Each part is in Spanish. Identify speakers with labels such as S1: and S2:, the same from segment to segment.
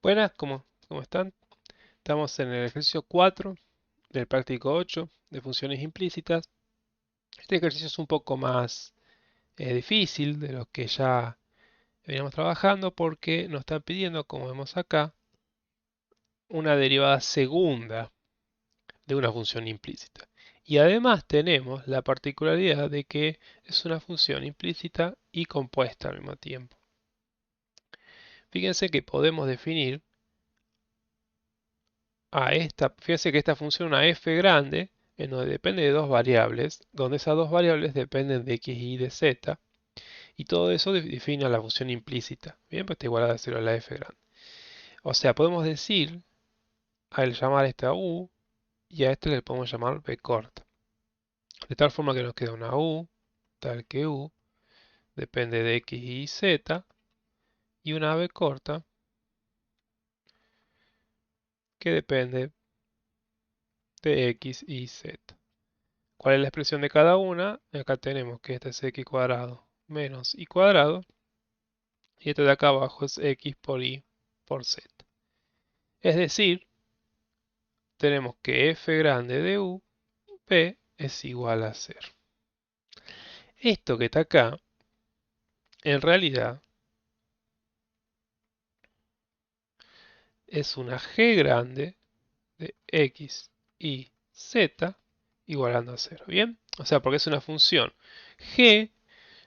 S1: Buenas, ¿cómo están? Estamos en el ejercicio 4 del práctico 8 de funciones implícitas. Este ejercicio es un poco más difícil de los que ya veníamos trabajando porque nos están pidiendo, como vemos acá, una derivada segunda de una función implícita. Y además tenemos la particularidad de que es una función implícita y compuesta al mismo tiempo. Fíjense que podemos definir fíjense que esta función, una f grande, en donde depende de dos variables, donde esas dos variables dependen de x y de z, y todo eso define a la función implícita. Bien, pues está igualada a 0 a la f grande. O sea, podemos decir, al llamar esta u, y a este le podemos llamar b corta. De tal forma que nos queda una u, tal que u, depende de x y z, y una b corta, que depende de x y z. ¿Cuál es la expresión de cada una? Acá tenemos que esta es x cuadrado menos y cuadrado, y este de acá abajo es x por y por z. Es decir, tenemos que f grande de u, p, es igual a 0. Esto que está acá, en realidad, es una g grande de x y z igualando a 0. ¿Bien? O sea, porque es una función g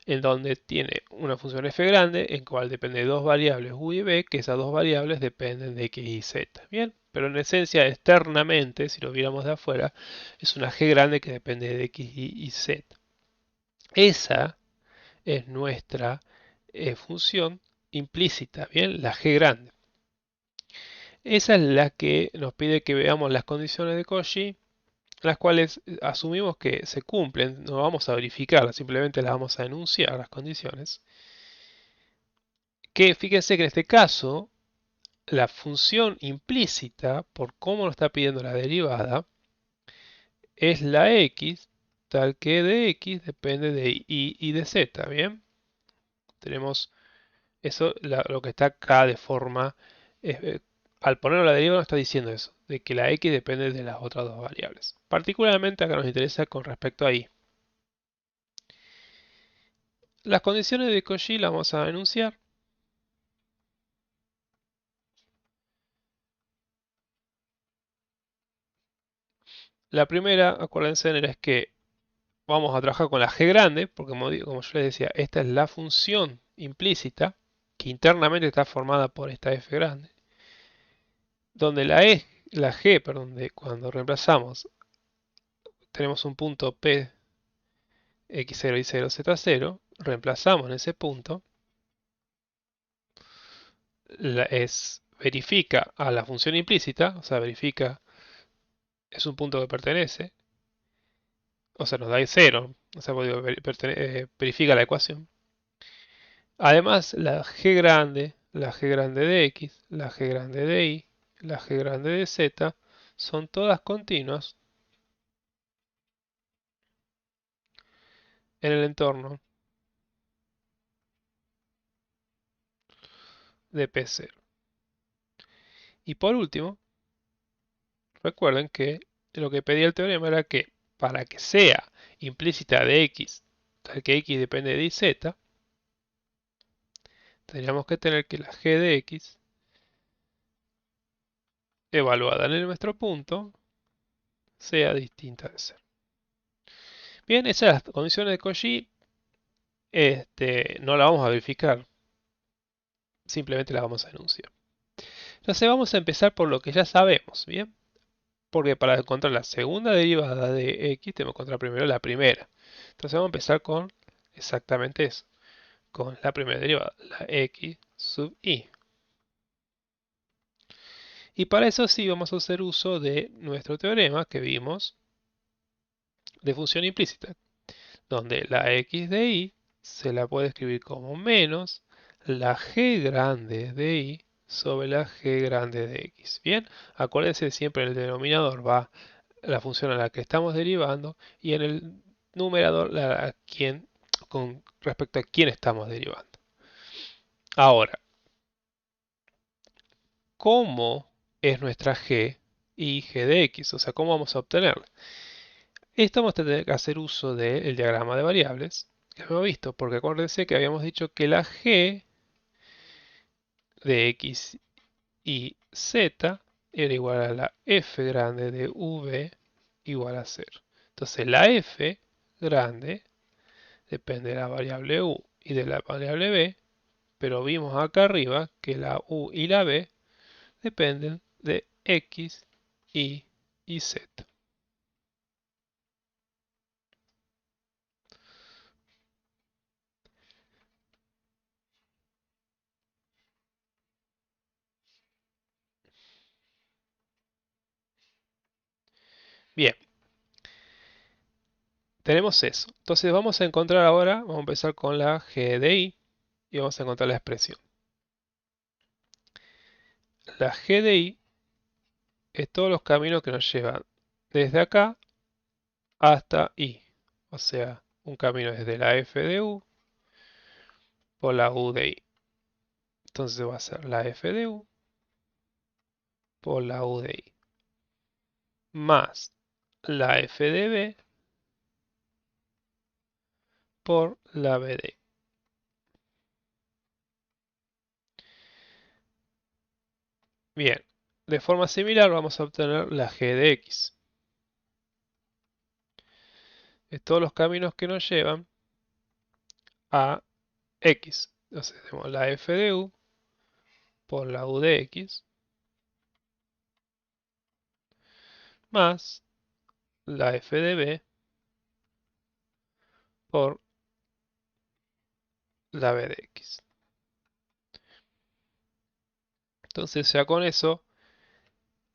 S1: en donde tiene una función f grande en cual depende de dos variables u y b, que esas dos variables dependen de x y z. Bien, pero en esencia externamente, si lo viéramos de afuera, es una g grande que depende de x y z. Esa es nuestra función implícita, bien, la g grande. Esa es la que nos pide que veamos las condiciones de Cauchy, las cuales asumimos que se cumplen, no vamos a verificarlas, simplemente las vamos a enunciar, las condiciones. Que fíjense que en este caso la función implícita, por cómo nos está pidiendo la derivada, es la x, tal que de x depende de y y de z, ¿bien? Tenemos eso, lo que está acá de forma, al ponerlo la derivada nos está diciendo eso, de que la x depende de las otras dos variables. Particularmente acá nos interesa con respecto a y. Las condiciones de Cauchy las vamos a enunciar. La primera, acuérdense, es que vamos a trabajar con la g grande, porque como yo les decía, esta es la función implícita que internamente está formada por esta f grande, donde la g, perdón, cuando reemplazamos, tenemos un punto p x0 y 0 z0, reemplazamos en ese punto, verifica a la función implícita, o sea, verifica, es un punto que pertenece, o sea, nos da 0, o sea, verifica la ecuación. Además, la g grande de x, la g grande de y, la g grande de z son todas continuas en el entorno de P0. Y por último, recuerden que lo que pedía el teorema era que para que sea implícita de x, tal que x depende de y z, tendríamos que tener que la g de x evaluada en nuestro punto sea distinta de 0. Bien, esas las condiciones de Cauchy, no la vamos a verificar, simplemente la vamos a enunciar. Entonces vamos a empezar por lo que ya sabemos, ¿bien? Porque para encontrar la segunda derivada de x tenemos que encontrar primero la primera. Entonces vamos a empezar con exactamente eso, con la primera derivada, la x sub i. Y para eso sí vamos a hacer uso de nuestro teorema que vimos de función implícita, donde la x de y se la puede escribir como menos la g grande de y sobre la g grande de x. Bien, acuérdense siempre en el denominador va la función a la que estamos derivando y en el numerador con respecto a quién estamos derivando. Ahora, cómo es nuestra g y g de x, o sea, cómo vamos a obtenerla. Esto vamos a tener que hacer uso del diagrama de variables que hemos visto, porque acuérdense que habíamos dicho que la g de x y z era igual a la f grande de v igual a 0. Entonces la f grande depende de la variable u y de la variable b, pero vimos acá arriba que la u y la b dependen de x, y z. Bien, tenemos eso. Entonces vamos a encontrar ahora, vamos a empezar con la g de i y vamos a encontrar la expresión. La g de i es todos los caminos que nos llevan desde acá hasta i. O sea, un camino desde la f de u por la u de i. Entonces va a ser la f de u por la u de i más la f de b por la b de i. Bien, de forma similar vamos a obtener la g de x. Es todos los caminos que nos llevan a x. Entonces tenemos la f de u por la u de x más la f de b por la b de x. Entonces ya con eso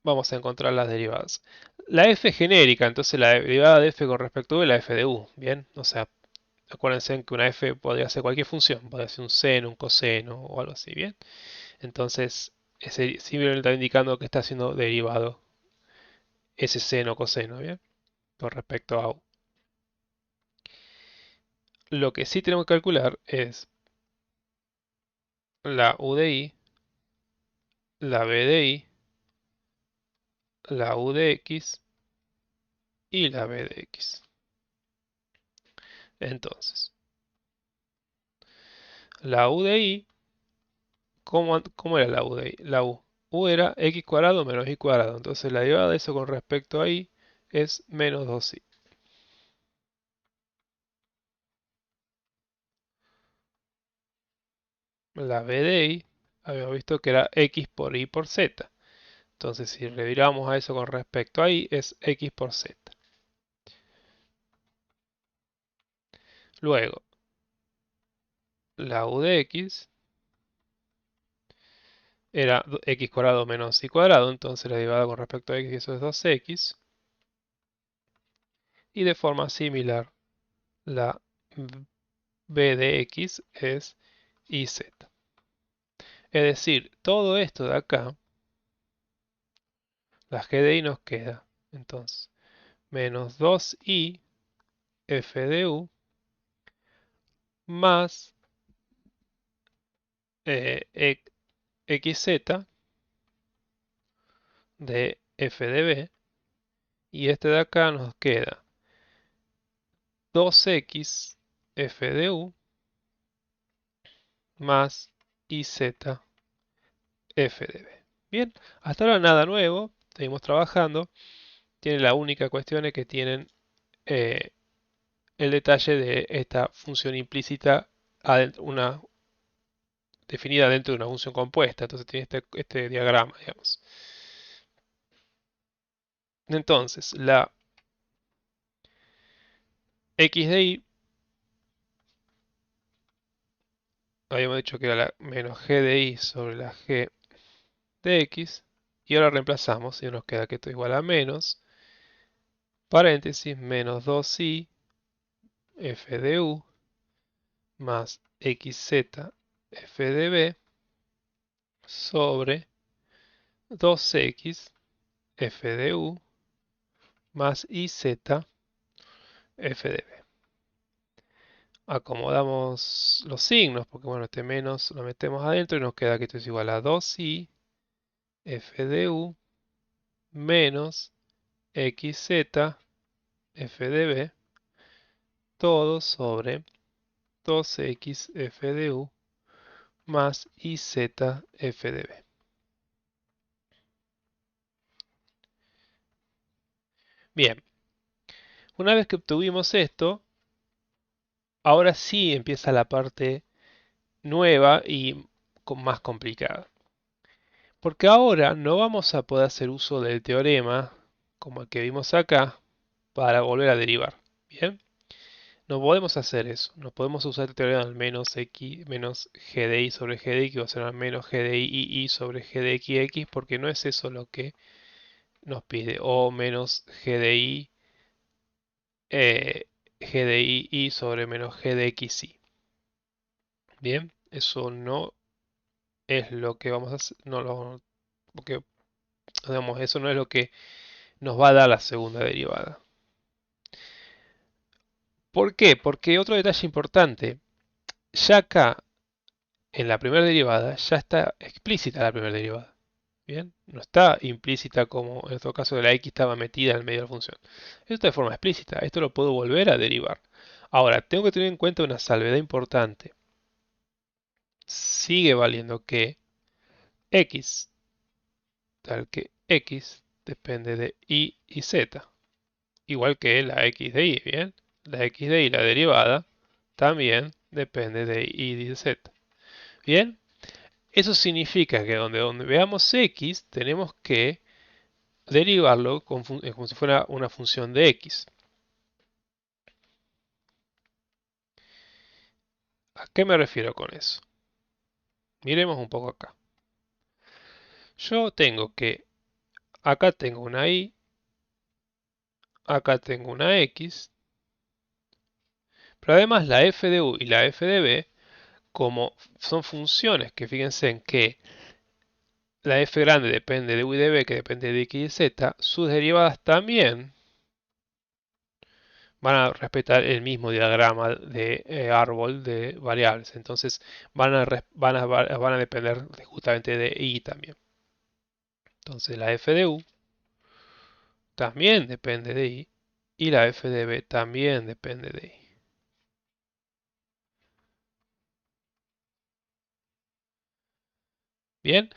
S1: vamos a encontrar las derivadas. La f genérica, entonces la derivada de f con respecto a u es la f de u, ¿bien? O sea, acuérdense que una f podría ser cualquier función, podría ser un seno, un coseno o algo así, ¿bien? Entonces, ese simplemente está indicando que está siendo derivado ese seno o coseno, ¿bien? Con respecto a u. Lo que sí tenemos que calcular es la u de i, la b de i, la u de x y la b de x. Entonces, la u de i, ¿cómo era la u de i? La u era x cuadrado menos y cuadrado. Entonces la derivada de eso con respecto a i es menos 2i. La b de i, habíamos visto que era x por y por z. Entonces si reviramos a eso con respecto a i es x por z. Luego, la u de x era x cuadrado menos y cuadrado, entonces la derivada con respecto a x, eso es 2x. Y de forma similar, la b de x es iz. Es decir, todo esto de acá, la g de i nos queda, entonces, menos 2i f de u más xz de f de b, y este de acá nos queda 2x f de u más iz f de b. Bien, hasta ahora nada nuevo, seguimos trabajando. Tiene la única cuestión es que tienen eh, el detalle de esta función implícita definida dentro de una función compuesta. Entonces tiene este diagrama, digamos. Entonces, la x de y, habíamos dicho que era la menos g de y sobre la g de x. Y ahora reemplazamos y nos queda que esto es igual a menos, paréntesis, menos 2i f de u más xz f de b sobre 2x f de u más iz f de b. Acomodamos los signos, porque bueno, este menos lo metemos adentro y nos queda que esto es igual a 2i f de u menos xz f de b, todo sobre 2x f de u más iz f de b. Bien, una vez que obtuvimos esto, ahora sí empieza la parte nueva y más complicada. Porque ahora no vamos a poder hacer uso del teorema, como el que vimos acá, para volver a derivar. Bien, no podemos hacer eso. No podemos usar el teorema del menos x menos g de i sobre g de y, que va a ser al menos g de i sobre g de x, porque no es eso lo que nos pide. O menos g de i, g de i sobre menos g de xi. Bien, eso no es lo que vamos a hacer. No lo, porque, digamos, eso no es lo que nos va a dar la segunda derivada. ¿Por qué? Porque otro detalle importante, ya acá en la primera derivada ya está explícita la primera derivada. Bien, no está implícita como en otro caso de la x estaba metida en el medio de la función. Esto está de forma explícita, esto lo puedo volver a derivar. Ahora, tengo que tener en cuenta una salvedad importante. Sigue valiendo que x, tal que x depende de y z, igual que la x de y, ¿bien? La x de y, la derivada, también depende de y de z. Bien, eso significa que donde veamos x, tenemos que derivarlo como si fuera una función de x. ¿A qué me refiero con eso? Miremos un poco acá. Yo tengo que, acá tengo una y, acá tengo una x, pero además la f de u y la f de b, como son funciones que fíjense en que la f grande depende de u y de b, que depende de x y z, sus derivadas también van a respetar el mismo diagrama de árbol de variables. Entonces van a depender justamente de y también. Entonces la f de u también depende de y la f de b también depende de i. Bien,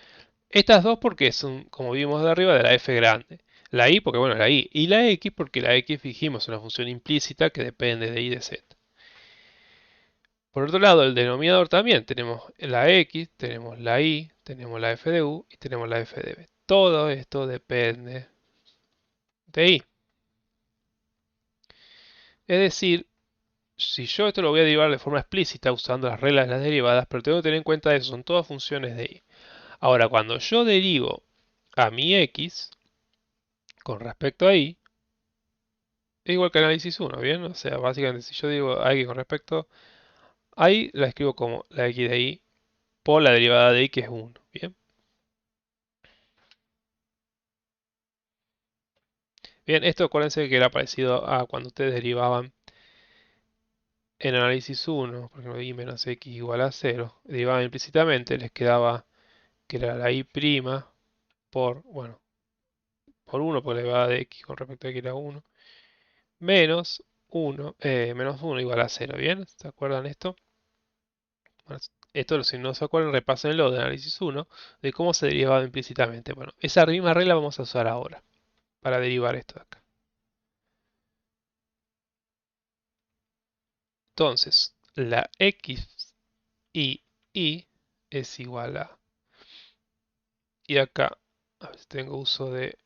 S1: estas dos porque son, como vimos de arriba, de la f grande. La i porque, bueno, la i. Y la x porque la x dijimos una función implícita que depende de y de z. Por otro lado, el denominador también. Tenemos la x, tenemos la y, tenemos la f de u y tenemos la f de b. Todo esto depende de y. Es decir, si yo esto lo voy a derivar de forma explícita usando las reglas de las derivadas, pero tengo que tener en cuenta eso, son todas funciones de y. Ahora, cuando yo derivo a mi x con respecto a y, es igual que análisis 1, ¿bien? O sea, básicamente si yo digo a x con respecto a y, la escribo como la x de y por la derivada de y, que es 1, ¿bien? Bien, esto acuérdense que era parecido a cuando ustedes derivaban en análisis 1, por ejemplo, y menos x igual a 0, derivaban implícitamente, les quedaba que era la y' por, bueno, por 1, por la derivada de x con respecto a x era 1, menos 1, menos 1 igual a 0, ¿bien? ¿Se acuerdan esto? Bueno, esto, si no se acuerdan, repásenlo de análisis 1, de cómo se derivaba implícitamente. Bueno, esa misma regla vamos a usar ahora, para derivar esto de acá. Entonces, la x y y es igual a, y acá, a ver si tengo uso de,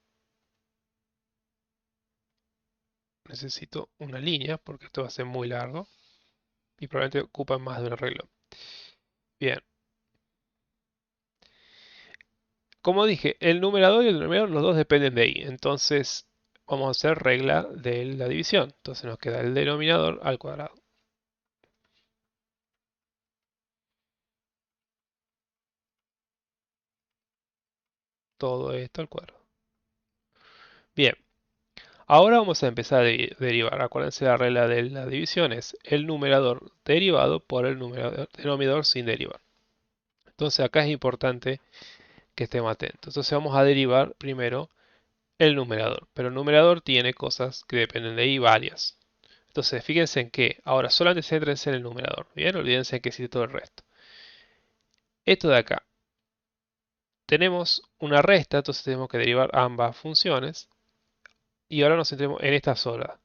S1: necesito una línea, porque esto va a ser muy largo, y probablemente ocupa más de un arreglo. Bien, como dije, el numerador y el denominador, los dos dependen de y, entonces vamos a hacer regla de la división. Entonces nos queda el denominador al cuadrado. Todo esto al cuadrado. Bien, ahora vamos a empezar a derivar. Acuérdense, la regla de la división es el numerador derivado por el denominador sin derivar. Entonces acá es importante que estemos atentos. Entonces vamos a derivar primero el numerador, pero el numerador tiene cosas que dependen de y varias. Entonces fíjense en que ahora solamente céntrense en el numerador, ¿bien? Olvídense que existe todo el resto. Esto de acá, tenemos una resta, entonces tenemos que derivar ambas funciones. Y ahora nos centremos en esta sola.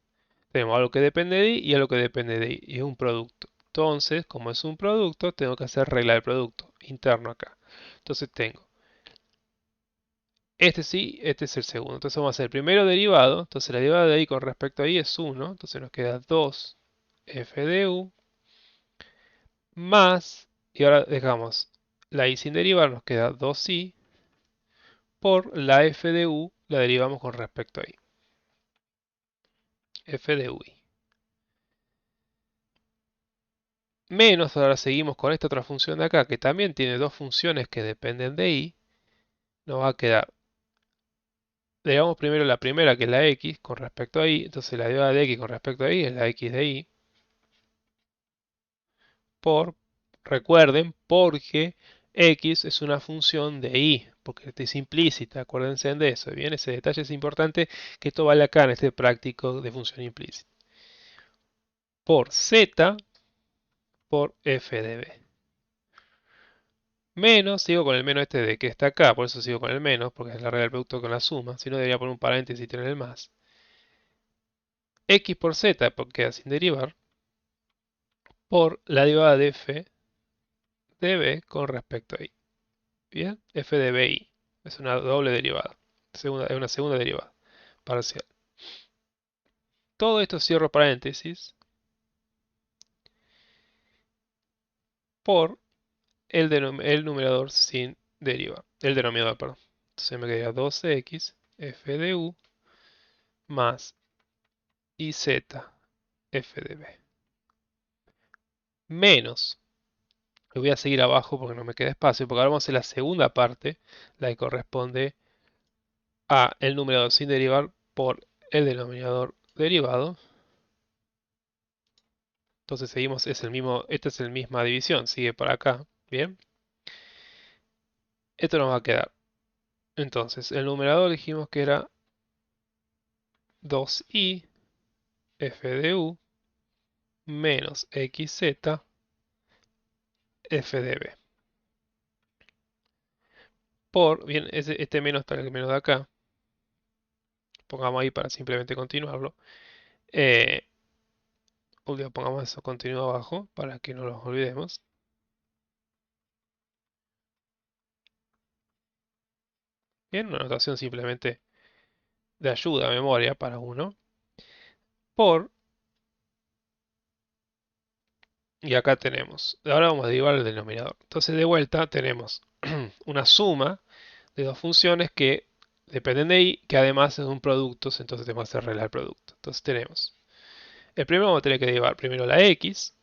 S1: Tenemos algo que depende de y y algo que depende de y. Y es un producto. Entonces, como es un producto, tengo que hacer regla del producto interno acá. Entonces tengo este sí, este es el segundo. Entonces vamos a hacer el primero derivado. Entonces la derivada de y con respecto a y es 1. Entonces nos queda 2f de u más, y ahora dejamos la y sin derivar, nos queda 2i por la f de u, la derivamos con respecto a y. F de ui. Menos, ahora seguimos con esta otra función de acá, que también tiene dos funciones que dependen de y. Nos va a quedar, derivamos primero la primera, que es la x, con respecto a y. Entonces la derivada de x con respecto a y es la x de y. Por, recuerden, porque x es una función de y, porque es implícita, acuérdense de eso. Bien, ese detalle es importante, que esto vale acá en este práctico de función implícita. Por z por f de b. Menos, sigo con el menos este de que está acá, por eso sigo con el menos, porque es la regla del producto con la suma. Si no, debería poner un paréntesis y tener el más. X por z, porque queda sin derivar, por la derivada de f de b con respecto a y. Bien, f de bi es una doble derivada, es una segunda derivada parcial. Todo esto cierro paréntesis por el numerador sin derivar, el denominador, perdón. Entonces me quedaría 12x f de u más iz f de b. Menos, lo voy a seguir abajo porque no me queda espacio, porque ahora vamos a hacer la segunda parte, la que corresponde a el numerador sin derivar por el denominador derivado. Entonces seguimos, es el mismo, esta es la misma división, sigue para acá, ¿bien? Esto nos va a quedar. Entonces, el numerador dijimos que era 2i f de u menos xz f de b. Por, bien, este menos para el menos de acá, pongamos ahí para simplemente continuarlo. Pongamos eso continuo abajo para que no los olvidemos. Bien, una notación simplemente de ayuda a memoria para uno. Por, y acá tenemos, ahora vamos a derivar el denominador. Entonces de vuelta tenemos una suma de dos funciones que dependen de y, que además es un producto, entonces tenemos que hacer regla del producto. Entonces tenemos, el primero vamos a tener que derivar primero la x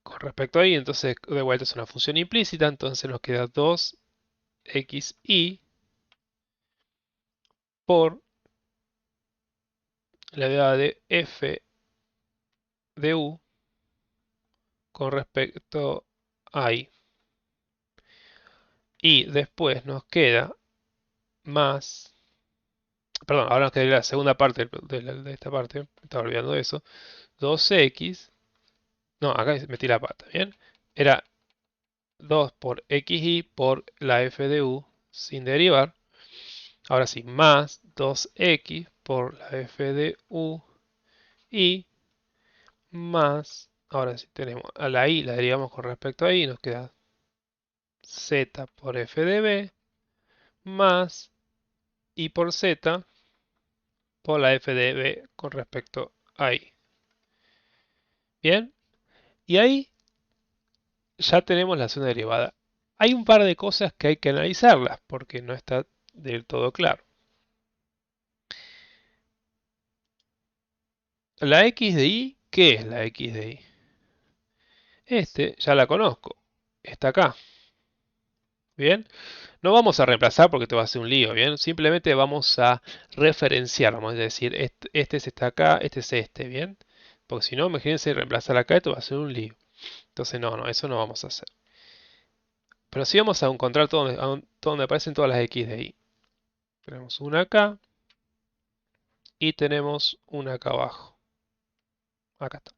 S1: con respecto a y, entonces de vuelta es una función implícita, entonces nos queda 2xy por la derivada de f de u con respecto a y. Y después nos queda más, perdón, ahora nos queda la segunda parte de esta parte, me estaba olvidando de eso, 2x, no, acá metí la pata, ¿bien? Era 2 por xy por la f de u sin derivar. Ahora sí, más 2x por la f de u y más, ahora sí tenemos a la y, la derivamos con respecto a y, nos queda z por f de b más y por z por la f de b con respecto a y. Bien, y ahí ya tenemos la segunda derivada. Hay un par de cosas que hay que analizarlas porque no está del todo claro. La x de y, ¿qué es la x de y? Ya la conozco, está acá. Bien, no vamos a reemplazar porque te va a hacer un lío, bien. Simplemente vamos a referenciar, vamos a decir, este está acá, este es este, bien. Porque si no, imagínense reemplazar acá, esto va a ser un lío. Entonces, no, eso no vamos a hacer. Pero sí vamos a encontrar todo donde aparecen todas las x de y. Tenemos una acá y tenemos una acá abajo. Acá está.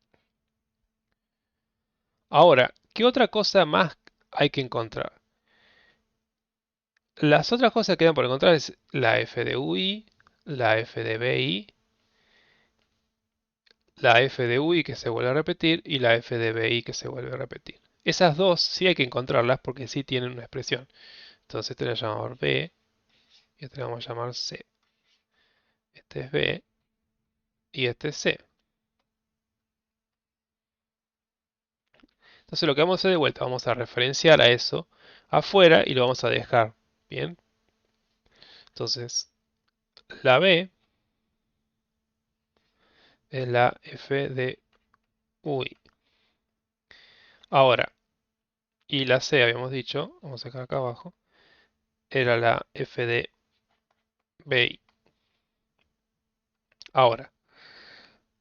S1: Ahora, ¿qué otra cosa más hay que encontrar? Las otras cosas que quedan por encontrar es la f de ui, la f de bi, la f de ui que se vuelve a repetir y la f de bi que se vuelve a repetir. Esas dos sí hay que encontrarlas porque sí tienen una expresión. Entonces este lo llamamos b y este lo vamos a llamar c. Este es b y este es c. Entonces lo que vamos a hacer de vuelta, vamos a referenciar a eso afuera y lo vamos a dejar. Bien. Entonces la b es la f de ui. Ahora, y la c habíamos dicho, vamos a sacar acá abajo, era la f de bi. Ahora,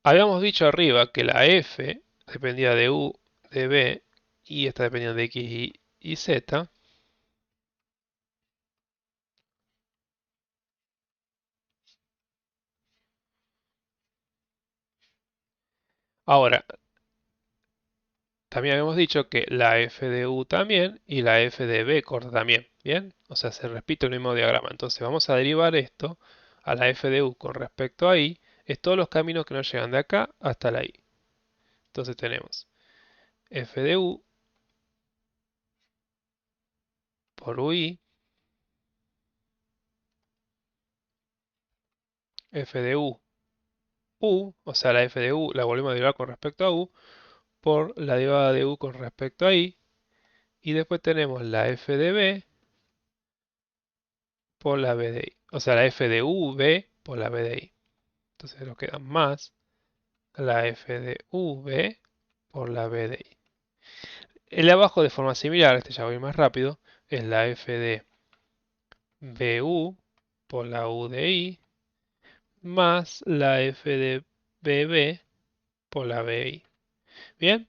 S1: habíamos dicho arriba que la f dependía de u, de b, y esta dependía de x y z. Ahora, también habíamos dicho que la f de u también y la f de b corta también. ¿Bien? O sea, se repite el mismo diagrama. Entonces vamos a derivar esto a la f de u con respecto a i. Es todos los caminos que nos llegan de acá hasta la i. Entonces tenemos f de u por ui, f de u, o sea, la f de u la volvemos a derivar con respecto a u, por la derivada de u con respecto a i. Y después tenemos la f de b por la b de i. O sea, la f de u, b por la b de i. Entonces nos queda más la f de v por la b de i. El de abajo de forma similar, este ya voy más rápido, es la f de bu por la u de i más la f de bb por la bi. Bien,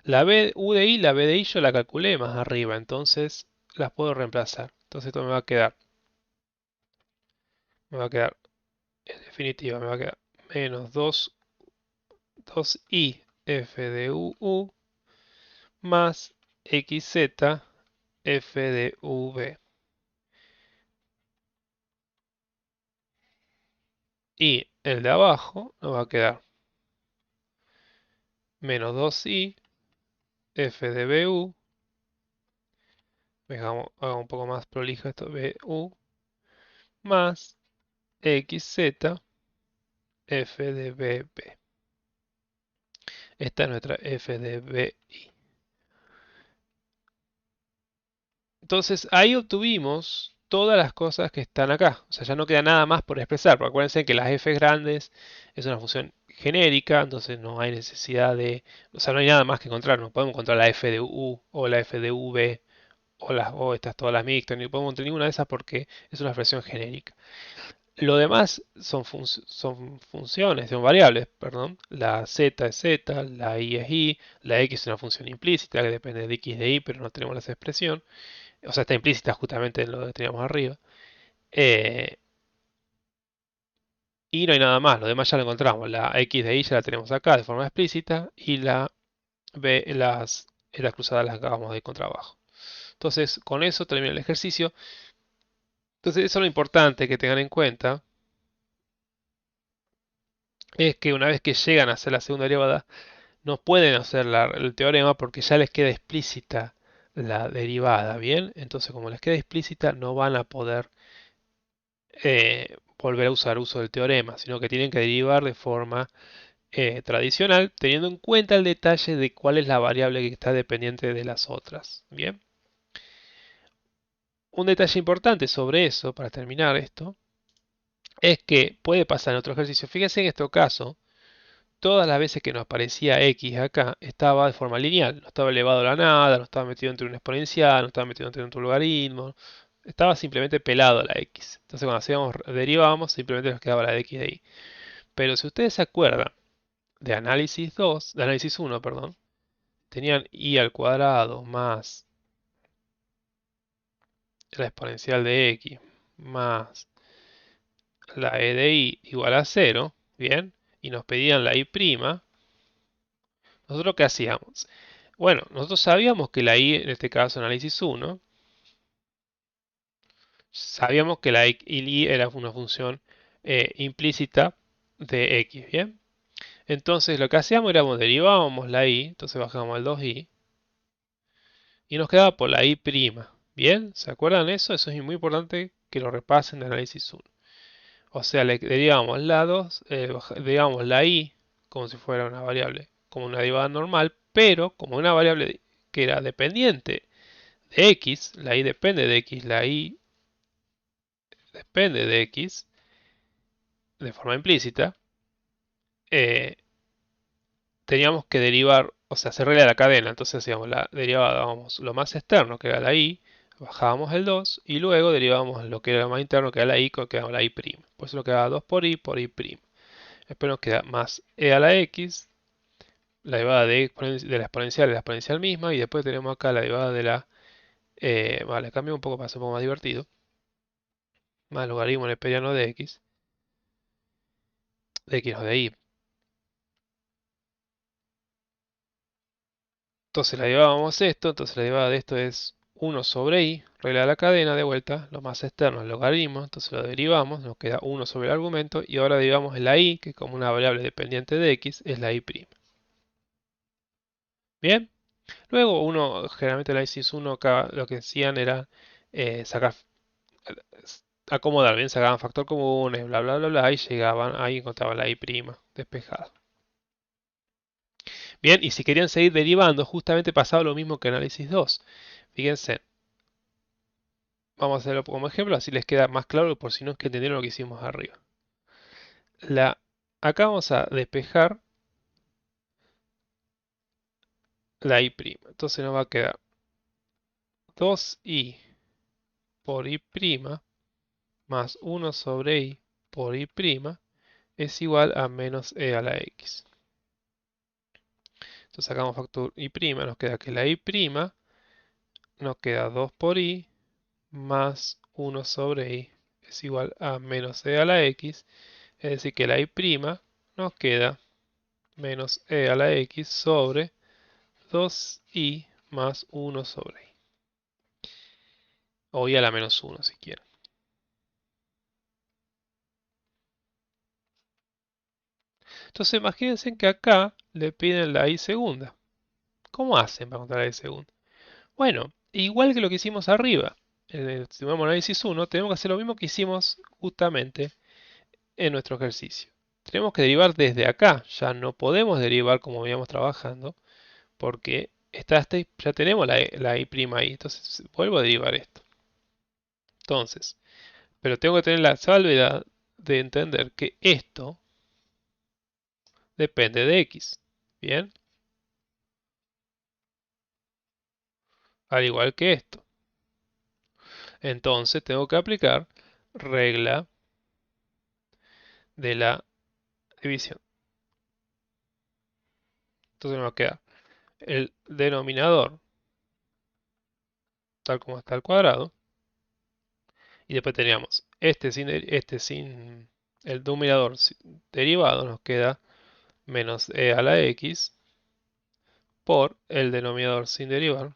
S1: la b, u de i, la b de i yo la calculé más arriba, entonces las puedo reemplazar. Entonces esto me va a quedar, en definitiva, me va a quedar menos 2i f de u más xz f de v. Y el de abajo nos va a quedar menos 2i f de bu. Hago un poco más prolijo esto, bu más xz f de bb. Esta es nuestra f de bi. Entonces ahí obtuvimos todas las cosas que están acá. O sea, ya no queda nada más por expresar. Porque acuérdense que las f grandes es una función genérica, entonces no hay necesidad de... O sea, no hay nada más que encontrar. No podemos encontrar la f de u o la f de v o estas todas las mixtas. Ni podemos encontrar ninguna de esas porque es una expresión genérica. Lo demás son funciones, son variables, perdón. La z es z, la y es y, la x es una función implícita que depende de x de y, pero no tenemos esa expresión. O sea, está implícita justamente en lo que teníamos arriba. Eh, y no hay nada más, lo demás ya lo encontramos. La x de y ya la tenemos acá de forma explícita y la b, las cruzadas las acabamos de encontrar abajo. Entonces, con eso termina el ejercicio. Entonces, eso es lo importante que tengan en cuenta, es que una vez que llegan a hacer la segunda derivada, no pueden hacer el teorema porque ya les queda explícita la derivada, ¿bien? Entonces, como les queda explícita, no van a poder volver a usar uso del teorema, sino que tienen que derivar de forma tradicional, teniendo en cuenta el detalle de cuál es la variable que está dependiente de las otras. Bien, un detalle importante sobre eso, para terminar esto, es que puede pasar en otro ejercicio. Fíjense en este caso, todas las veces que nos aparecía x acá, estaba de forma lineal, no estaba elevado a la nada, no estaba metido entre un exponencial, no estaba metido entre un logaritmo, estaba simplemente pelado a la x. Entonces cuando hacíamos, derivábamos, simplemente nos quedaba la de x de y. Pero si ustedes se acuerdan de análisis 2, de análisis 1, perdón, tenían i al cuadrado más la exponencial de x más la e de y igual a 0, ¿bien? Y nos pedían la y', ¿nosotros qué hacíamos? Bueno, nosotros sabíamos que la y, en este caso análisis 1, sabíamos que la y era una función implícita de x, ¿bien? Entonces lo que hacíamos era derivábamos la y, entonces bajábamos el 2y, y nos quedaba por la y', ¿bien? ¿Se acuerdan de eso? Eso es muy importante que lo repasen de análisis 1. O sea, le derivamos la 2, derivamos la y como si fuera una variable, como una derivada normal, pero como una variable que era dependiente de x, la y depende de x, la y depende de x de forma implícita, eh, teníamos que derivar, o sea, se regla la cadena, entonces hacíamos la derivada, vamos, lo más externo que era la y, bajábamos el 2 y luego derivábamos lo que era lo más interno que era la y, que era la y'. Por eso lo quedaba 2 por y'. Después nos queda más e a la x, la derivada de la exponencial misma, y después tenemos acá la derivada de la... vale, cambio un poco para hacer un poco más divertido. Más logaritmo neperiano de x no de y. Entonces la derivábamos esto, entonces la derivada de esto es 1 sobre i, regla de la cadena, de vuelta, lo más externo es logaritmo, entonces lo derivamos, nos queda 1 sobre el argumento, y ahora derivamos la y, que como una variable dependiente de x, es la y'. Bien, luego uno, generalmente el análisis 1 acá lo que hacían era sacar, eh, acomodar, bien, sacaban factor común, bla bla bla bla, y llegaban, ahí encontraban la y' despejada. Bien, y si querían seguir derivando, justamente pasaba lo mismo que análisis 2. Fíjense, vamos a hacerlo como ejemplo, así les queda más claro por si no es que entendieron lo que hicimos arriba. Acá vamos a despejar la y'. Entonces nos va a quedar 2i por y' más 1 sobre i por y' es igual a menos e a la x. Entonces sacamos factor y', nos queda que la y' nos queda 2 por i más 1 sobre i es igual a menos e a la x, es decir que la y' nos queda menos e a la x sobre 2i más 1 sobre i, o i a la menos 1 si quieren. Entonces imagínense que acá le piden la i segunda. ¿Cómo hacen para encontrar la i segunda? Bueno, igual que lo que hicimos arriba, en el sistema análisis 1, tenemos que hacer lo mismo que hicimos justamente en nuestro ejercicio. Tenemos que derivar desde acá, ya no podemos derivar como veníamos trabajando, porque ya tenemos la i' ahí, entonces vuelvo a derivar esto. Entonces, pero tengo que tener la salvedad de entender que esto depende de x, ¿bien? Al igual que esto. Entonces tengo que aplicar regla de la división. Entonces me va a quedar el denominador tal como está al cuadrado. Y después teníamos este sin el numerador derivado, nos queda menos e a la x por el denominador sin derivar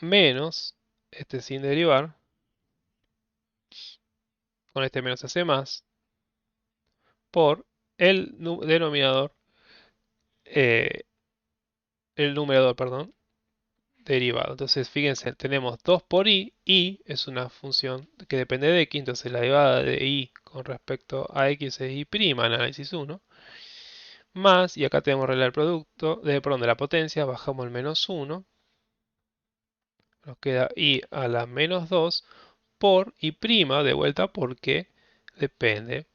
S1: menos este sin derivar, con este menos hace más, por el denominador, eh, el numerador, perdón, derivado. Entonces, fíjense, tenemos 2 por i es una función que depende de x, entonces la derivada de i con respecto a x es i', análisis 1, más, y acá tenemos regla del producto, perdón, de la potencia, bajamos el menos 1, nos queda i a la menos 2 por i', de vuelta porque depende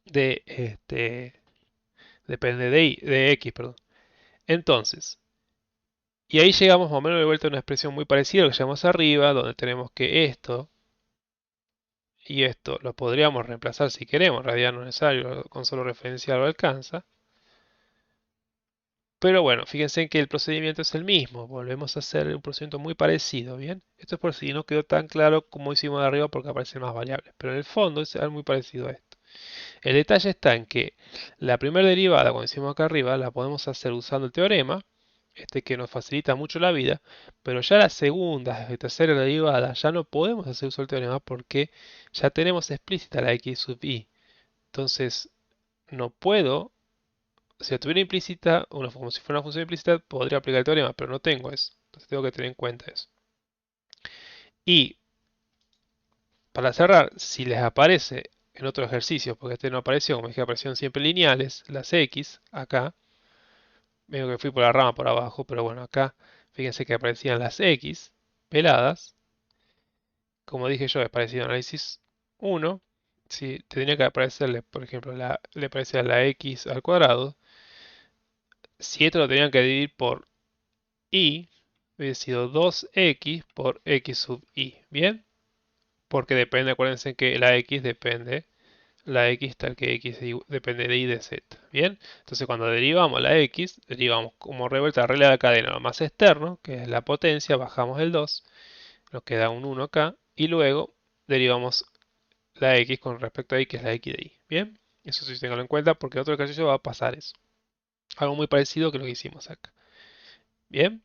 S1: de depende de x, perdón. Entonces, y ahí llegamos más o menos de vuelta a una expresión muy parecida a lo que llamamos arriba, donde tenemos que esto y esto lo podríamos reemplazar si queremos, en realidad no es necesario, con solo referencial lo alcanza. Pero bueno, fíjense en que el procedimiento es el mismo. Volvemos a hacer un procedimiento muy parecido, ¿bien? Esto es por si no quedó tan claro como hicimos de arriba porque aparecen más variables. Pero en el fondo es algo muy parecido a esto. El detalle está en que la primera derivada, cuando hicimos acá arriba, la podemos hacer usando el teorema, este que nos facilita mucho la vida, pero ya la segunda y tercera derivada ya no podemos hacer uso del teorema porque ya tenemos explícita la x sub i. Entonces, no puedo, si la tuviera implícita, como si fuera una función implícita, podría aplicar el teorema, pero no tengo eso. Entonces tengo que tener en cuenta eso. Y para cerrar, si les aparece en otro ejercicio, porque este no apareció, como dije, aparecieron siempre lineales, las x, acá, veo que fui por la rama por abajo, pero bueno, acá fíjense que aparecían las x peladas, como dije yo, es parecido a análisis 1, si tendría que aparecerle, por ejemplo, le aparecía la x al cuadrado, si esto lo tenían que dividir por y, hubiese sido 2x por x sub i, ¿bien? Porque depende, acuérdense que la x depende, la x tal que x depende de y de z, ¿bien? Entonces cuando derivamos la x, derivamos como revuelta la regla de la cadena lo más externo, que es la potencia, bajamos el 2, nos queda un 1 acá, y luego derivamos la x con respecto a y, que es la x de y, ¿bien? Eso sí, tenganlo en cuenta porque otro ejercicio va a pasar eso. Algo muy parecido que lo que hicimos acá, ¿bien?